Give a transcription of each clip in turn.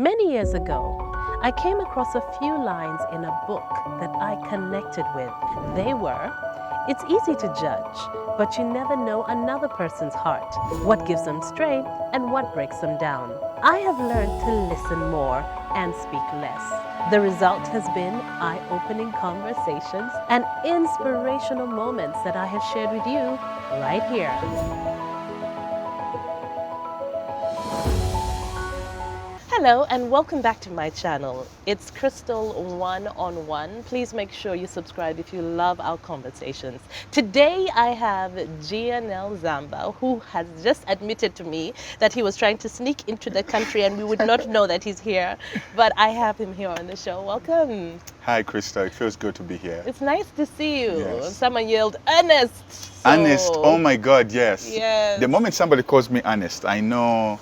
Many years ago, I came across a few lines in a book that I connected with. They were, "It's easy to judge, but you never know another person's heart, what gives them strength and what breaks them down." I have learned to listen more and speak less. The result has been eye-opening conversations and inspirational moments that I have shared with you right here. Hello and welcome back to my channel. It's Crystal One-on-One. Please make sure you subscribe if you love our conversations. Today I have Gnl Zamba, who has just admitted to me that he was trying to sneak into the country and we would not know that he's here. But I have him here on the show. Welcome. Hi Crystal, it feels good to be here. It's nice to see you. Yes. Someone yelled, "Ernest!" So... Ernest, oh my God, yes. Yes. The moment somebody calls me Ernest, I know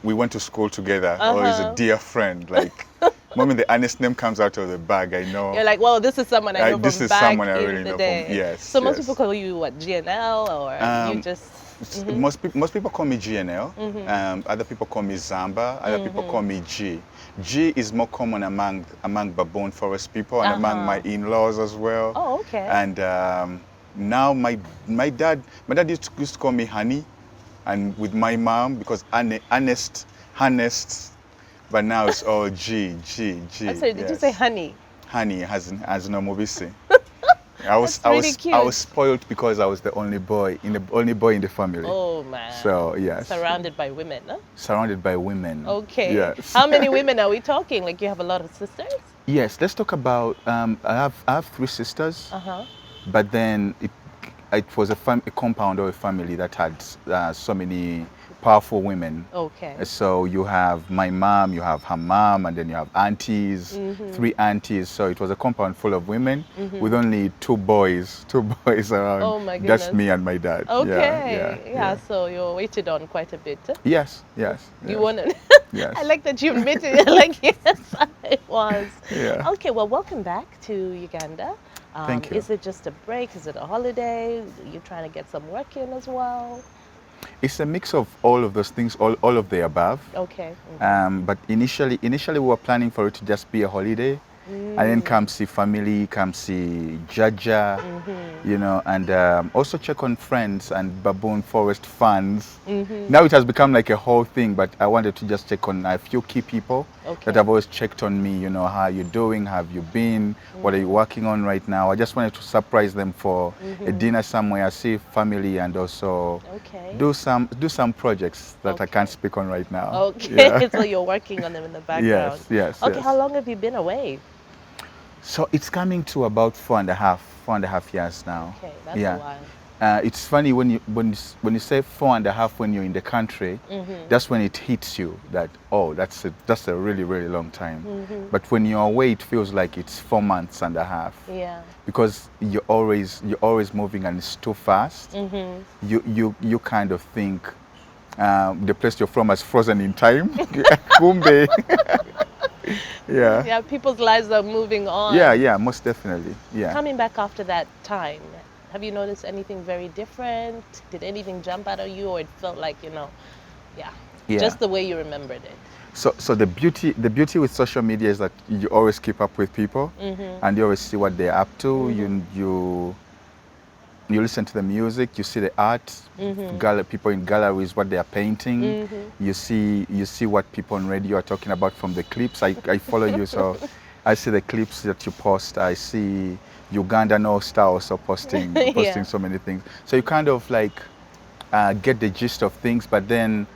we went to school together, or he's a dear friend. Like, the moment the Ernest name comes out of the bag, I know. You're like, well, this is someone I know from this is back someone I in really the know day. from, yes. So most yes. people call you what, GNL, or you just... Most people call me GNL. Other people call me Zamba. Other people call me G. G is more common among baboon forest people and among my in-laws as well. Oh, okay. And now my dad used to call me Honey, and with my mom because Ernest, but now it's all G. I'm sorry, did you say honey? Honey has no mobisi. I was spoiled because I was the only boy in the family. Oh man. So yes. Surrounded by women, huh? Surrounded by women. Okay. Yes. How many women are we talking? Like, you have a lot of sisters? Yes. Let's talk about. I have 3 sisters. But then it was a compound or a family that had so many powerful women. Okay. So you have my mom, you have her mom, and then you have aunties, 3 aunties. So it was a compound full of women with only 2 boys around. Oh my goodness. That's me and my dad. Okay. Yeah. So you're waited on quite a bit. Yes. You want to? Yes. I like that you admitted it. Like, yes, I was. Yeah. Okay. Well, welcome back to Uganda. Thank you. Is it just a break? Is it a holiday? You're trying to get some work in as well? It's a mix of all of those things, all of the above. Okay. But initially we were planning for it to just be a holiday, and then come see family, come see Jaja, and also check on friends and baboon forest fans. Now it has become like a whole thing, but I wanted to just check on a few key people that have always checked on me. How are you doing? Have you been? What are you working on right now? I just wanted to surprise them for a dinner somewhere, see family, and also do some projects that I can't speak on right now. Okay. So you're working on them in the background. Yes. Okay. How long have you been away? So it's coming to about 4.5 years now. Okay, that's a while. It's funny when you say 4.5 when you're in the country, that's when it hits you that, oh, that's a really, really long time. But when you're away, it feels like it's 4.5 months. Yeah. Because you're always moving and it's too fast. You kind of think the place you're from has frozen in time. Kumbe. Yeah, people's lives are moving on. Yeah, most definitely. Yeah. Coming back after that time, have you noticed anything very different? Did anything jump out of you, or it felt like, just the way you remembered it? So the beauty with social media is that you always keep up with people, and you always see what they're up to. You listen to the music, you see the art, people in galleries, what they are painting. You see what people on radio are talking about from the clips. I follow you, so I see the clips that you post. I see Ugandan All-Star also posting so many things. So you kind of like get the gist of things, but then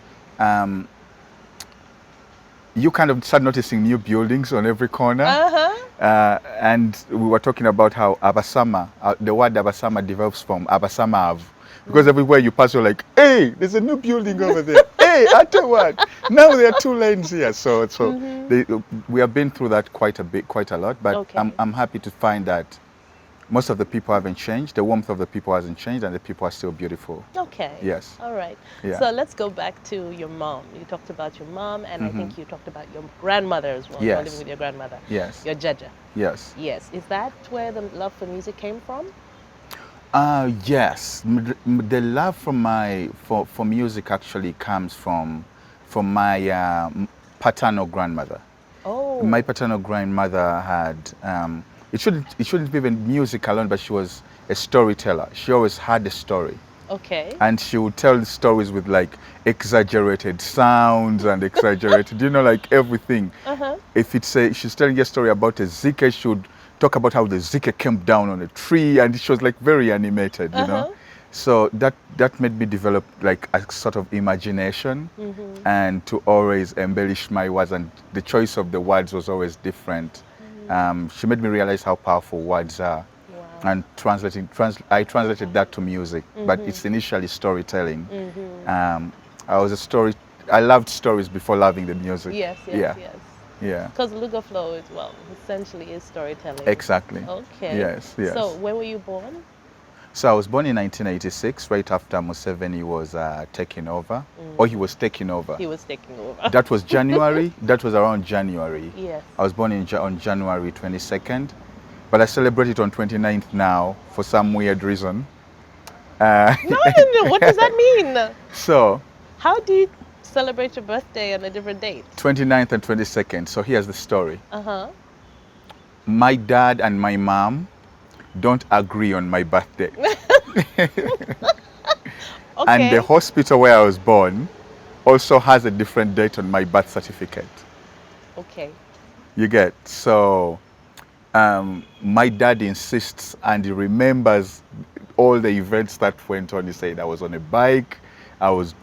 you kind of start noticing new buildings on every corner. And we were talking about how Abasama, the word Abasama develops from Abasamav. Because everywhere you pass, you're like, hey, there's a new building over there. Hey, after what? Now there are 2 lanes here. So we have been through that quite a lot. But I'm happy to find that most of the people haven't changed. The warmth of the people hasn't changed, and the people are still beautiful. Okay. Yes. All right. Yeah. So let's go back to your mom. You talked about your mom, and I think you talked about your grandmother as well. Yes. Living with your grandmother. Yes. Your Jaja. Yes. Yes. Is that where the love for music came from? Yes. The love for music actually comes from my paternal grandmother. Oh. My paternal grandmother had, it shouldn't be even music alone, but she was a storyteller. She always had a story. Okay. And she would tell the stories with like exaggerated sounds and exaggerated, like everything. If she's telling a story about a zika, she would talk about how the zika came down on a tree, and she was like very animated, So that made me develop like a sort of imagination and to always embellish my words, and the choice of the words was always different. She made me realize how powerful words are. Wow. And I translated that to music, but it's initially storytelling. I loved stories before loving the music. Yes. Yeah. Because Luga Flow is, well, essentially is storytelling. Exactly. Okay. Yes. So when were you born? So I was born in 1986, right after Museveni was taking over, or he was taking over. He was taking over. That was January. That was around January. Yes. I was born on January 22nd, but I celebrate it on 29th now for some weird reason. No. What does that mean? So, how do you celebrate your birthday on a different date? 29th and 22nd. So here's the story. Uh-huh. My dad and my mom don't agree on my birthday. Okay. And the hospital where I was born also has a different date on my birth certificate. Okay. You get? So my dad insists, and he remembers all the events that went on. He said, I was on a bike, I was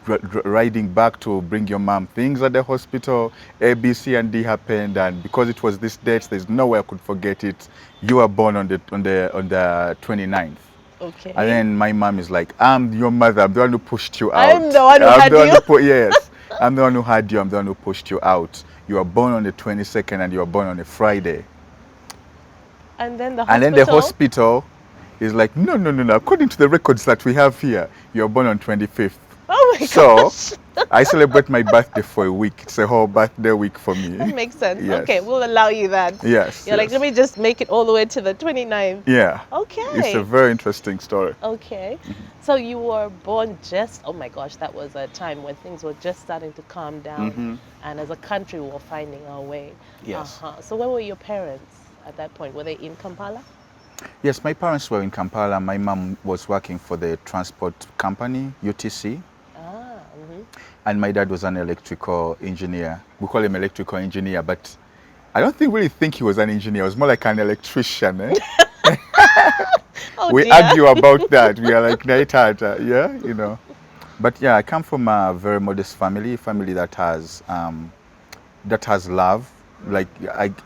riding back to bring your mom things at the hospital, A, B, C, and D happened, and because it was this date, there's no way I could forget it. You were born on the 29th. Okay. And then my mom is like, I'm your mother, I'm the one who pushed you out. I'm the one who had you. Yes, I'm the one who had you, I'm the one who pushed you out. You were born on the 22nd and you were born on a Friday. And then the hospital is like, no. According to the records that we have here, you were born on 25th. Oh my gosh. So I celebrate my birthday for a week. It's a whole birthday week for me. that makes sense. Yes. Okay, we'll allow you that. Yes. You're like, let me just make it all the way to the 29th. Yeah. Okay. It's a very interesting story. Okay. So you were born just, oh my gosh, that was a time when things were just starting to calm down. And as a country, we were finding our way. Yes. So where were your parents at that point? Were they in Kampala? Yes, my parents were in Kampala. My mom was working for the transport company, UTC. And my dad was an electrical engineer. We call him electrical engineer, but I don't really think he was an engineer. He was more like an electrician. Oh, we dear. argue about that. We are like night out, yeah. But yeah, I come from a very modest family that has love. Like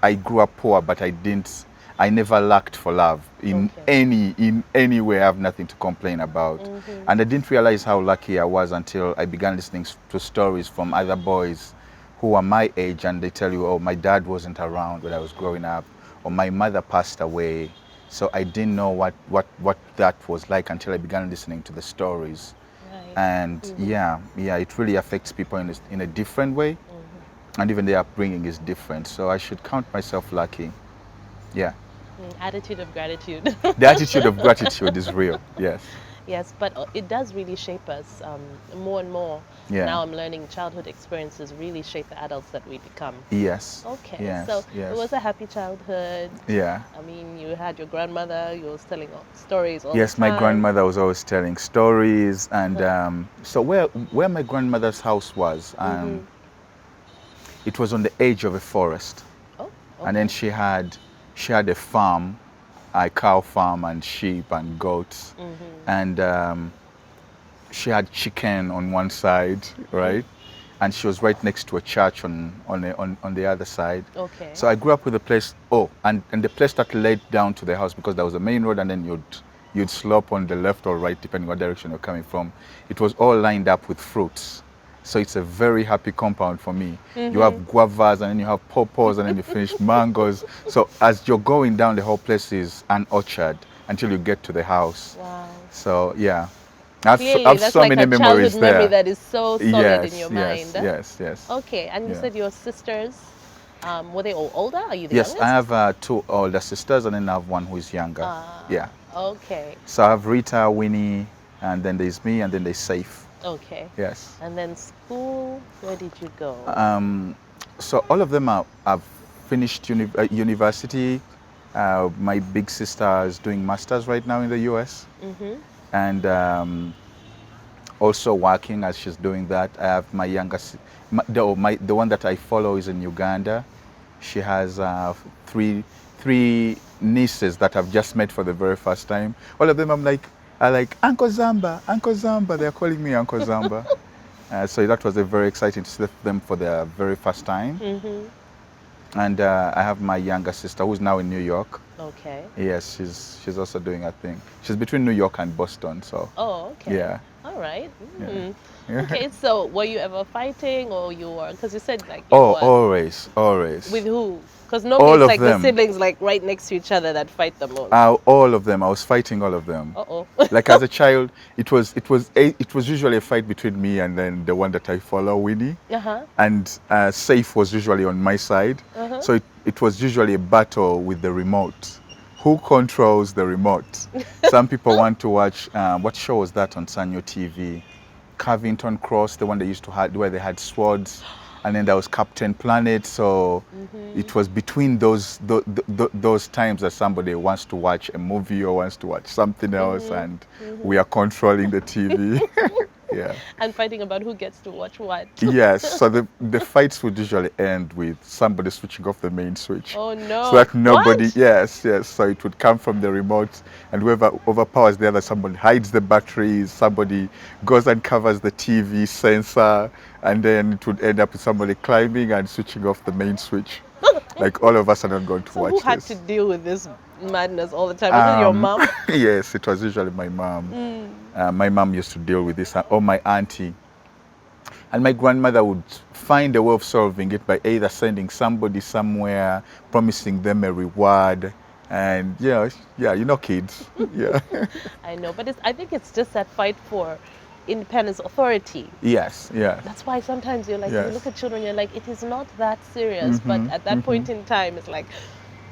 I grew up poor, but I never lacked for love in any way. I have nothing to complain about. And I didn't realize how lucky I was until I began listening to stories from other boys who are my age, and they tell you, oh, my dad wasn't around when I was growing up, or my mother passed away. So I didn't know what that was like until I began listening to the stories. Right. And yeah, it really affects people in a different way. And even their upbringing is different. So I should count myself lucky. Yeah. Attitude of gratitude. The attitude of gratitude is real, yes. Yes, but it does really shape us more and more. Yeah. Now I'm learning childhood experiences really shape the adults that we become. Yes. Okay, yes, so yes. it was a happy childhood. Yeah. I mean, you had your grandmother, you was telling stories all Yes, the time. my grandmother was always telling stories. And so where my grandmother's house was, it was on the edge of a forest. Oh, okay. And then she had a farm, a cow farm and sheep and goats. And she had chicken on one side, right? And she was right next to a church on the other side. Okay. So I grew up with a place, and the place that led down to the house, because there was a main road and then you'd slope on the left or right depending what direction you're coming from. It was all lined up with fruits. So it's a very happy compound for me. You have guavas, and then you have pawpaws, and then you finish mangoes. So as you're going down, the whole place is an orchard until you get to the house. Wow. So yeah, I've That's so like many a memories childhood there. memory that is so solid in your yes, mind. Yes. Okay, and you said your sisters, were they all older? Are you the Yes, youngest? I have 2 older sisters, and then I have one who is younger. Yeah. Okay. So I have Rita, Winnie, and then there's me, and then there's Safe. Okay. Yes. And then school, where did you go? So all of them have finished university. My big sister is doing masters right now in the US, and also working as she's doing that. I have my youngest, the one that I follow is in Uganda. She has three nieces that I've just met for the very first time. All of them are like Uncle Zamba, Uncle Zamba. They're calling me Uncle Zamba. So that was a very exciting to see them for the very first time. And I have my younger sister who's now in New York. Okay. Yes, she's also doing her thing. She's between New York and Boston, so. Oh, okay. Yeah. All right. Yeah. Okay, so were you ever fighting, or you were? Because you said like. Oh, always. With who? Because All normally it's of like them. the siblings like right next to each other that fight the most. All of them. I was fighting all of them. Uh-oh. Like as a child, it was usually a fight between me and then the one that I follow, Winnie. And Safe was usually on my side. So it was usually a battle with the remote. Who controls the remote? Some people want to watch, what show was that on Sanyo TV? Carvington Cross, the one they used to have, where they had swords. And then there was Captain Planet. So it was between those times that somebody wants to watch a movie or wants to watch something else, and we are controlling the TV. Yeah. And fighting about who gets to watch what. Yes. So the fights would usually end with somebody switching off the main switch. Oh no. So that nobody. What? Yes. So it would come from the remote, and whoever overpowers the other, somebody hides the batteries, somebody goes and covers the TV sensor, and then it would end up with somebody climbing and switching off the main switch. Like all of us are not going to watch who had this. to deal with this madness all the time? Was it your mom? Yes, it was usually my mom. My mom used to deal with this, or my auntie. And my grandmother would find a way of solving it by either sending somebody somewhere, promising them a reward. And kids. Yeah. I know, but I think it's just that fight for independence, authority. Yes, yeah. That's why sometimes you're like, Yes. you look at children, you're like, it is not that serious. But at that point in time, it's like,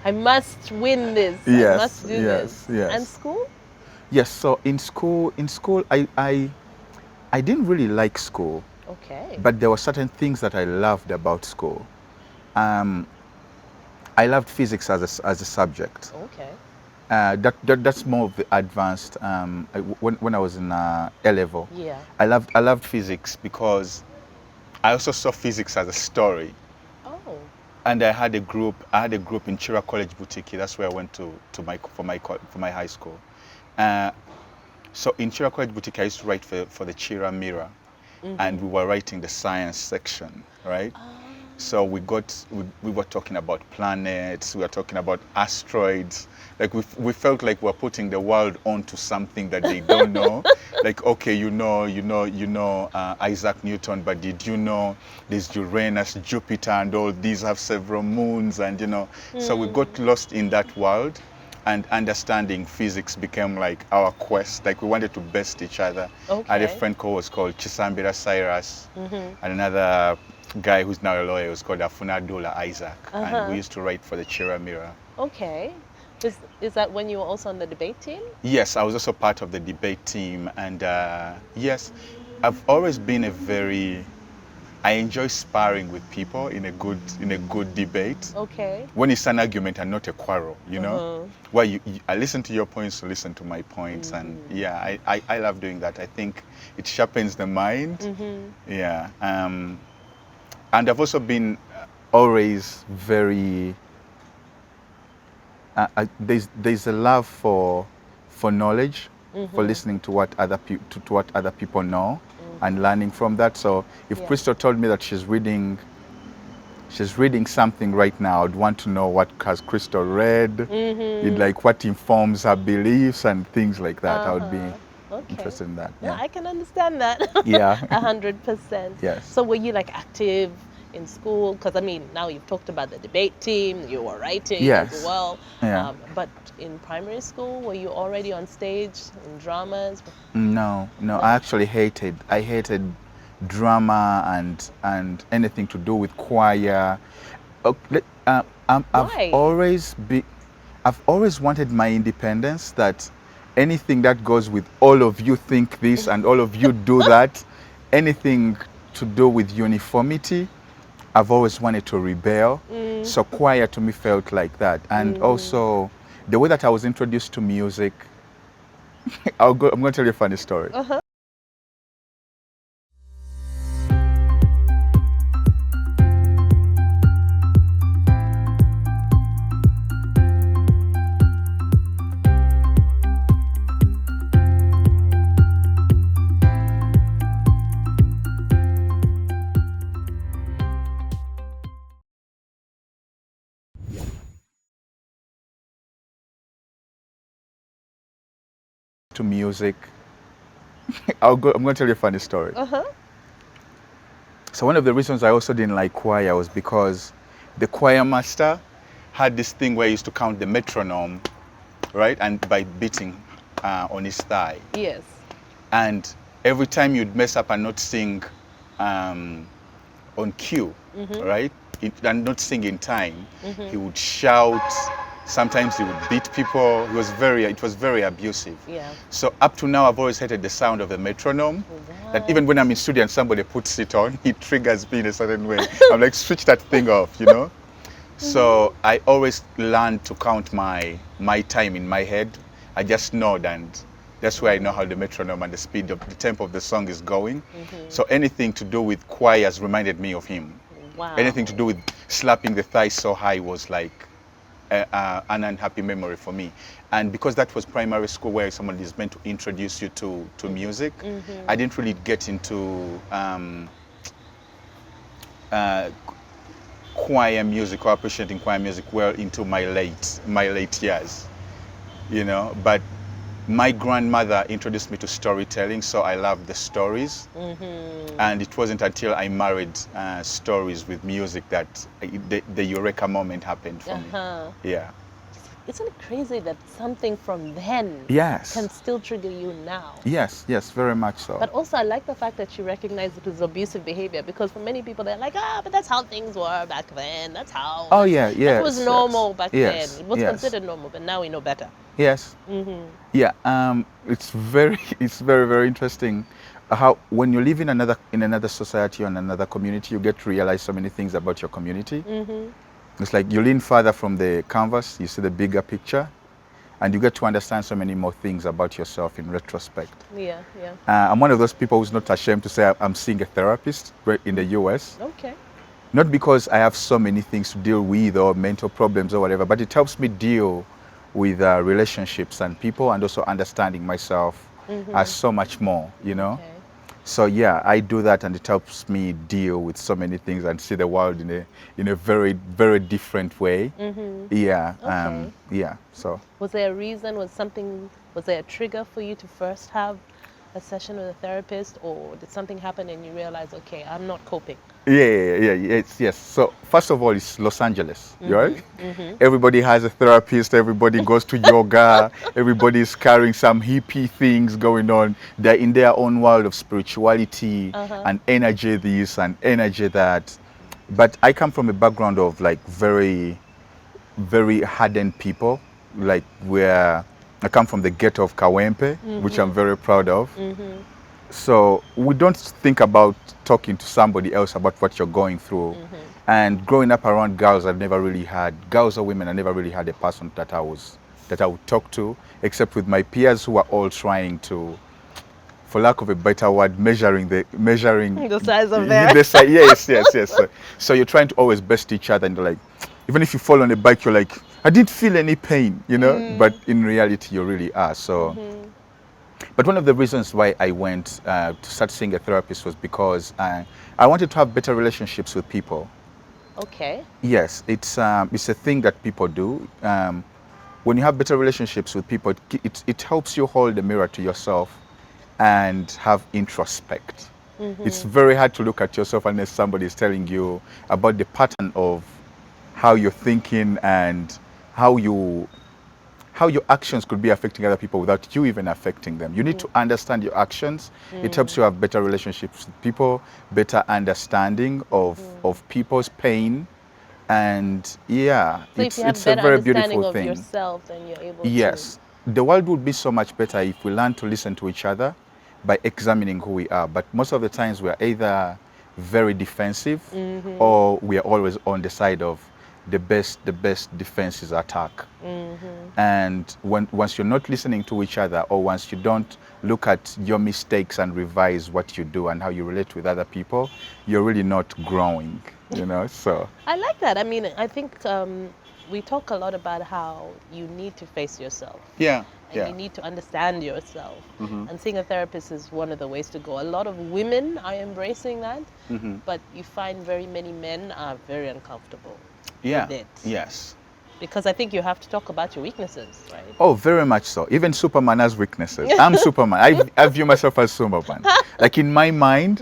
I must win this. Yes, I must do yes, this. yes. And school? Yes, so in school, I didn't really like school. Okay. But there were certain things that I loved about school. I loved physics as a subject. Okay. That's more of the advanced. When I was in A level, Yeah. I loved physics because I also saw physics as a story. Oh. And I had a group in Chira College Boutique. That's where I went for my high school. So in Chira College Boutique, I used to write for the Chira Mirror, and we were writing the science section, right? So we were talking about planets, we were talking about asteroids. Like we felt like we're putting the world onto something that they don't know. Like, okay, you know Isaac Newton, but did you know there's Uranus, Jupiter, and all these have several moons, and So we got lost in that world, and understanding physics became like our quest. Like we wanted to best each other. Okay. I had a friend who was called Chisambira Cyrus, and another guy who's now a lawyer was called Afunadula Isaac, and we used to write for the Chira Mirror. Okay. Is that when you were also on the debate team? Yes, I was also part of the debate team, and yes, I've always been I enjoy sparring with people in a good debate. Okay. When it's an argument and not a quarrel, where I listen to your points, you listen to my points, and yeah, I love doing that. I think it sharpens the mind. Yeah. And I've also been always very. There's a love for knowledge, for listening to what other people know, and learning from that. So if Crystal told me that she's reading something right now, I'd want to know what has Crystal read, like what informs her beliefs and things like that. I would be interested in that. Yeah, I can understand that. Yeah. 100%. Yes. So were you like active in school? Because I mean, now you've talked about the debate team, you were writing as well. Yeah. But in primary school, were you already on stage in dramas? No. I actually hated drama and anything to do with choir. I've always wanted my independence, that anything that goes with all of you think this and all of you do that, anything to do with uniformity, I've always wanted to rebel. So choir to me felt like that. And also the way that I was introduced to music, I'm going to tell you a funny story. To music, I'm going to tell you a funny story. So one of the reasons I also didn't like choir was because the choir master had this thing where he used to count the metronome, right? And by beating on his thigh. Yes. And every time you'd mess up and not sing on cue, right? And not sing in time, he would shout. Sometimes he would beat people. It was very abusive. Yeah. So up to now, I've always hated the sound of the metronome. That even when I'm in studio and somebody puts it on, it triggers me in a certain way. I'm like, switch that thing off, you know? So I always learned to count my time in my head. I just nod, and that's where I know how the metronome and the speed of the tempo of the song is going. So anything to do with choirs reminded me of him. Wow. Anything to do with slapping the thighs so high was like an unhappy memory for me. And because that was primary school where someone is meant to introduce you to music, I didn't really get into choir music or appreciating choir music well into my late years, you know. But my grandmother introduced me to storytelling, so I loved the stories. And it wasn't until I married stories with music that the eureka moment happened for me. Yeah. Isn't it crazy that something from then Yes. can still trigger you now? Yes, very much so. But also, I like the fact that you recognize it as abusive behavior, because for many people, they're like, but that's how things were back then. That's how. Oh, yeah. That was normal back then. It was yes. considered normal, but now we know better. Yes. Yeah. It's very, very interesting how when you live in another society or in another community, you get to realize so many things about your community. It's like you lean further from the canvas, you see the bigger picture, and you get to understand so many more things about yourself in retrospect. Yeah. I'm one of those people who's not ashamed to say I'm seeing a therapist in the US. Okay. Not because I have so many things to deal with or mental problems or whatever, but it helps me deal with relationships and people, and also understanding myself as so much more, you know. Okay. So yeah, I do that, and it helps me deal with so many things and see the world in a very, very different way. Yeah. Okay. Yeah. So. Was there a reason? Was there a trigger for you to first have a session with a therapist, or did something happen and you realize, okay, I'm not coping? Yeah. Yes. So first of all, it's Los Angeles, right? Everybody has a therapist. Everybody goes to yoga. Everybody is carrying some hippie things going on. They're in their own world of spirituality and energy this and energy that. But I come from a background of like very, very hardened people. Like where I come from the ghetto of Kawempe, which I'm very proud of. So we don't think about talking to somebody else about what you're going through. And growing up around girls or women, I never really had a person that I would talk to, except with my peers who are all trying to, for lack of a better word, measuring the size of their yes. So you're trying to always best each other, and like, even if you fall on a bike, you're like, I didn't feel any pain, you know, but in reality you really are. So. But one of the reasons why I went to start seeing a therapist was because I wanted to have better relationships with people. Okay. Yes, it's a thing that people do. When you have better relationships with people, it helps you hold the mirror to yourself and have introspect. It's very hard to look at yourself unless somebody is telling you about the pattern of how you're thinking and how your actions could be affecting other people without you even affecting them. You need to understand your actions. It helps you have better relationships with people, better understanding of people's pain. And yeah, So it's if you have a better very understanding beautiful of thing. yourself, then you're able to... Yes. The world would be so much better if we learn to listen to each other by examining who we are. But most of the times we're either very defensive, or we are always on the side of the best defense is attack. And once you're not listening to each other, or once you don't look at your mistakes and revise what you do and how you relate with other people, you're really not growing, you know. So I like that. I mean, I think we talk a lot about how you need to face yourself. yeah, And you need to understand yourself. And seeing a therapist is one of the ways to go. A lot of women are embracing that, but you find very many men are very uncomfortable with it. Yes. Because I think you have to talk about your weaknesses, right? Oh, very much so. Even Superman has weaknesses. I'm Superman. I view myself as Superman. Like in my mind,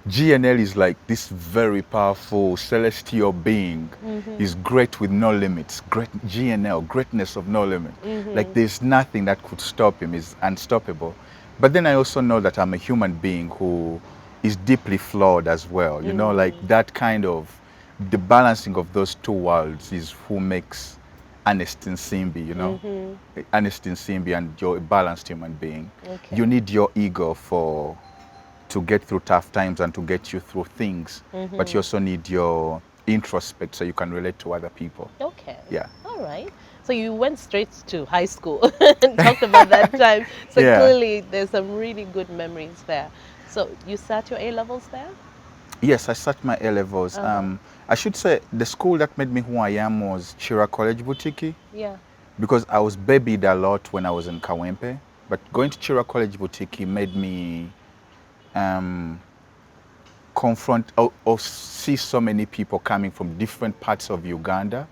GNL is like this very powerful celestial being. He's great with no limits. Great GNL, greatness of no limit. Like there's nothing that could stop him. He's unstoppable. But then I also know that I'm a human being who is deeply flawed as well. You know, like that kind of, the balancing of those two worlds is who makes Ernestine Simbi, you know. Ernestine Simbi, and you're a balanced human being. Okay. You need your ego to get through tough times and to get you through things, but you also need your introspect so you can relate to other people. Okay. Yeah. All right. So you went straight to high school and talked about that time. So clearly there's some really good memories there. So you sat your A-levels there? Yes, I sat my A-levels. I should say the school that made me who I am was Chira College Butiki. Yeah. Because I was babied a lot when I was in Kawempe. But going to Chira College Butiki made me confront or see so many people coming from different parts of Uganda.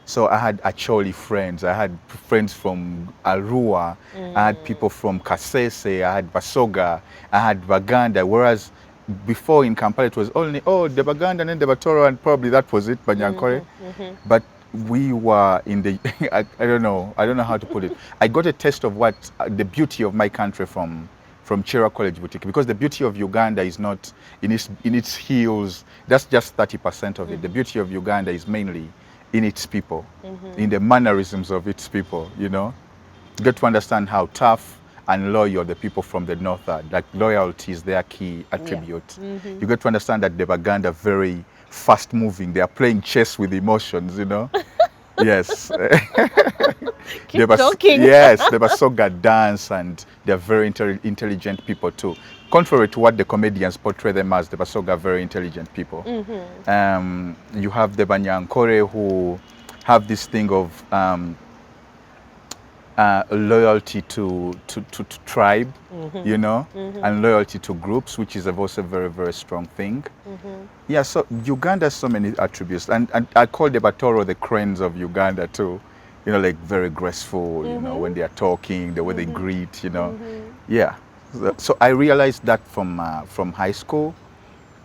So I had Acholi friends, I had friends from Arua, I had people from Kasese, I had Basoga, I had Baganda, whereas before in Kampala it was only, the Baganda and then the Batoro, and probably that was it, Banyankore. But we were in the, I don't know how to put it. I got a taste of what the beauty of my country from Chira College Boutique, because the beauty of Uganda is not in its hills. That's just 30% of it. The beauty of Uganda is mainly in its people, in the mannerisms of its people, you know. You get to understand how tough and loyal the people from the north are. Like loyalty is their key attribute. You get to understand that the Baganda are very fast moving. They are playing chess with emotions, you know. Yes. Keep talking. Yes, the Basoga dance, and they're very intelligent people too. Contrary to what the comedians portray them as, the Basoga are very intelligent people. You have the Banyankore who have this thing of loyalty to tribe, you know, and loyalty to groups, which is also a very, very strong thing. Yeah, so Uganda has so many attributes, and I call the Batoro the cranes of Uganda too. You know, like very graceful, you know, when they are talking, the way they greet, you know. Yeah, so I realized that from high school,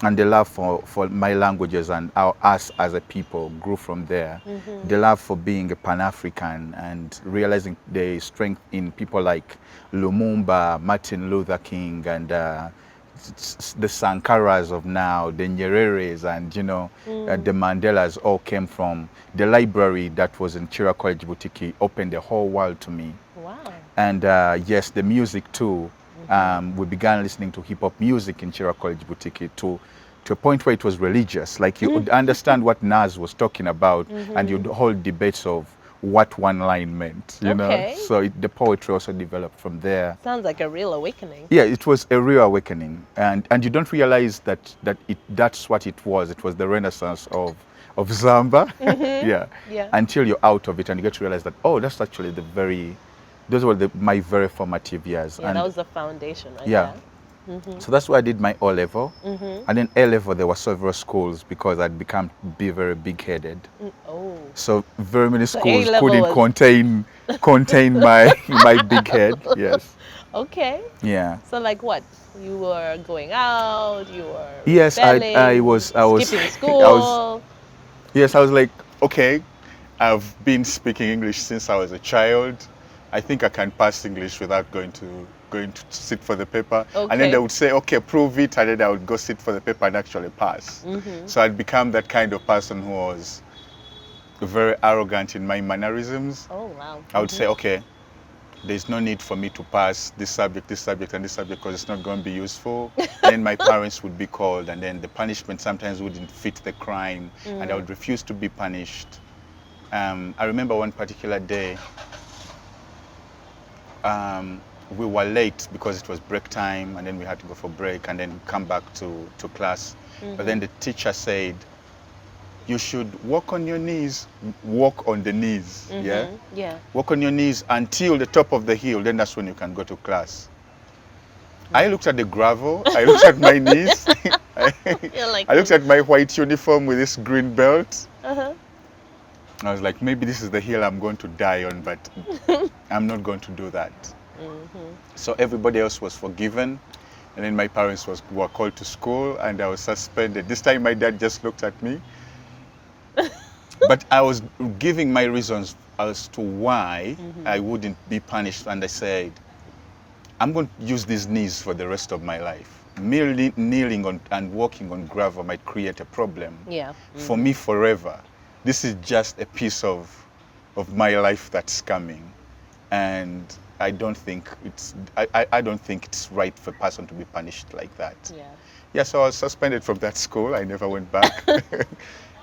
and the love for my languages and us as a people grew from there. The love for being a Pan-African and realizing the strength in people like Lumumba, Martin Luther King, and the Sankaras of now, the Nyereres, and, you know, the Mandelas all came from the library that was in Chira College Butiki. Opened the whole world to me. Wow. And yes, the music too. We began listening to hip-hop music in Chira College Butiki to a point where it was religious. Like you would understand what Nas was talking about, and you'd hold debates of what one line meant, you know. So the poetry also developed from there. Sounds like a real awakening. Yeah, it was a real awakening, and you don't realize that's what it was. It was the renaissance of Zamba. Yeah. Until you're out of it and you get to realize that, oh, that's actually those were my very formative years. Yeah, and that was the foundation, right? Yeah. So that's why I did my O-level. And then A-level, there were several schools because I'd become very big-headed. So very many schools couldn't contain my big head. Yes. Okay. Yeah. So like what? You were going out, you were Yes, rebelling, I was skipping school. Yes, I was like, okay, I've been speaking English since I was a child. I think I can pass English without going to sit for the paper. And then they would say, okay, prove it, and then I would go sit for the paper and actually pass. So I'd become that kind of person who was very arrogant in my mannerisms. Oh, wow. I would say, okay, there's no need for me to pass this subject, and this subject because it's not going to be useful. Then my parents would be called, and then the punishment sometimes wouldn't fit the crime, and I would refuse to be punished. I remember one particular day, we were late because it was break time, and then we had to go for break and then come back to class. But then the teacher said, you should walk on your knees, walk on the knees, yeah? Yeah. Walk on your knees until the top of the hill, then that's when you can go to class. I looked at the gravel, I looked at my knees, You're like, I looked at my white uniform with this green belt. uh-huh. I was like, maybe this is the hill I'm going to die on, but I'm not going to do that. So everybody else was forgiven, and then my parents were called to school, and I was suspended. This time my dad just looked at me. But I was giving my reasons as to why I wouldn't be punished, and I said, I'm going to use these knees for the rest of my life. Merely kneeling on and walking on gravel might create a problem. Yeah. For me forever. This is just a piece of my life that's coming. And I don't think I don't think it's right for a person to be punished like that. Yeah. Yeah, so I was suspended from that school. I never went back.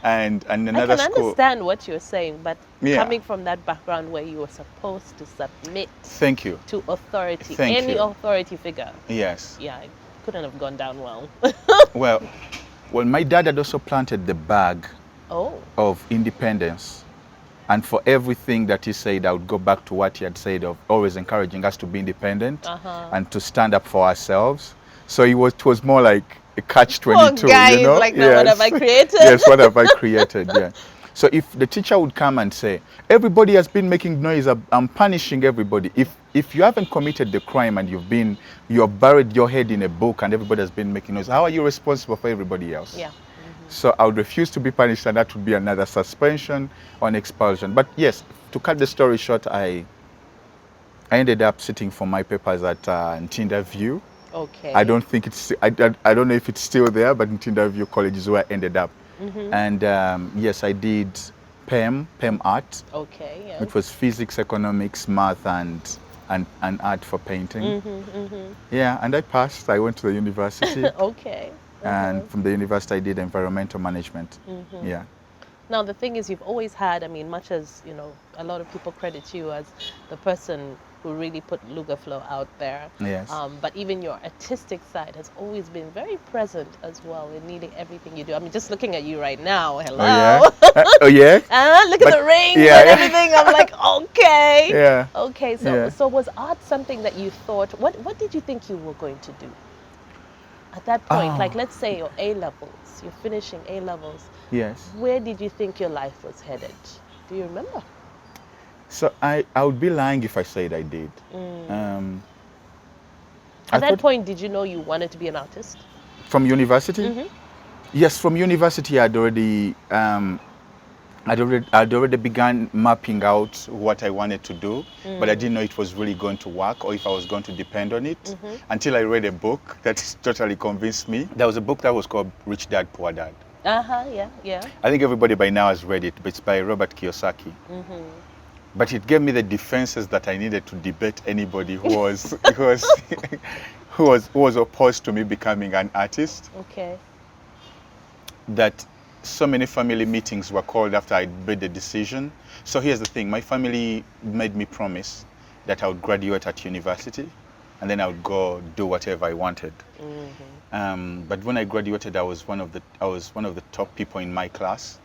And another I can school. understand what you're saying, but Yeah. coming from that background where you were supposed to submit Thank you. to authority, Thank any you. authority figure, Yes. yeah, it couldn't have gone down well. Well, my dad had also planted the bag Oh. of independence. And for everything that he said, I would go back to what he had said of always encouraging us to be independent and to stand up for ourselves. So it was more like a catch-22, guy, you know? he's like, now what have I created? Yes, what have I created, yeah. So if the teacher would come and say, everybody has been making noise, I'm punishing everybody. If you haven't committed the crime and you've buried your head in a book and everybody has been making noise, how are you responsible for everybody else? Yeah. So I would refuse to be punished, and that would be another suspension or an expulsion. But yes, to cut the story short, I ended up sitting for my papers at Ntinda View. Okay. I don't think I don't know if it's still there, but Ntinda View College is where I ended up. And yes, I did PEM art, Okay. Yeah. which was physics, economics, math, and art for painting. Yeah, and I passed. I went to the university. Okay. And from the university I did environmental management. Yeah. Now the thing is, you've always had, I mean, much as, you know, a lot of people credit you as the person who really put Luga Flow out there. Yes. But even your artistic side has always been very present as well in needing everything you do. I mean, just looking at you right now, hello. Oh yeah. Oh yeah. Look at the rings yeah, and yeah. everything. I'm like, okay. Yeah. Okay, so Yeah. so was art something that you thought, what did you think you were going to do? At that point, like let's say your A-levels, you're finishing A-levels, Yes. where did you think your life was headed? Do you remember? So I would be lying if I said I did. At that point, did you know you wanted to be an artist? From university? Yes, from university I'd already begun mapping out what I wanted to do, but I didn't know it was really going to work or if I was going to depend on it until I read a book that totally convinced me. There was a book that was called Rich Dad, Poor Dad. Yeah, yeah. I think everybody by now has read it, but it's by Robert Kiyosaki. But it gave me the defenses that I needed to debate anybody who was who was opposed to me becoming an artist. Okay. That so many family meetings were called after I made the decision. So here's the thing, my family made me promise that I would graduate at university and then I would go do whatever I wanted. But when I graduated, I was one of the top people in my class.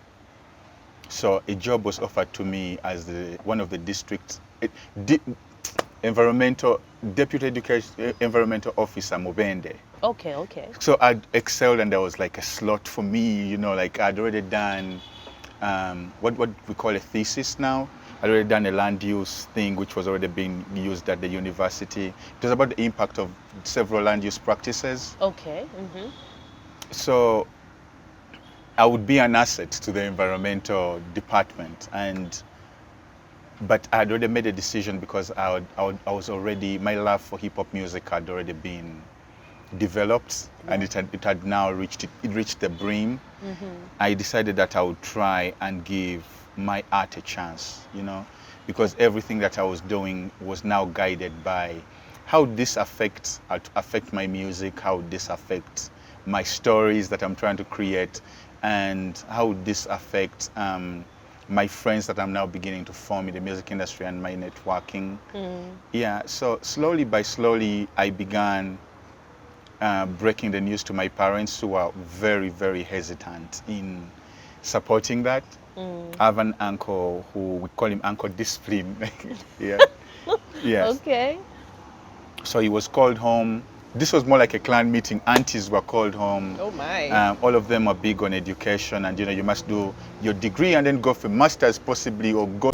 So a job was offered to me as one of the district deputy education environmental officer Mubende. Okay, okay. So I excelled, and there was like a slot for me, you know, like I'd already done what we call a thesis now. I'd already done a land use thing, which was already being used at the university. It was about the impact of several land use practices. Okay. So I would be an asset to the environmental department, but I had already made a decision because I was already, my love for hip hop music had already been developed, and it had now reached the brim. I decided that I would try and give my art a chance, you know, because everything that I was doing was now guided by how this affect my music, how this affects my stories that I'm trying to create, and how this affects my friends that I'm now beginning to form in the music industry and my networking. Yeah, so slowly by slowly, I began breaking the news to my parents, who are very, very hesitant in supporting that. I have an uncle who, we call him Uncle Discipline. Yeah. Yes. Okay. So he was called home. This was more like a clan meeting. Aunties were called home. Oh my. All of them are big on education, and you must do your degree and then go for masters possibly, or go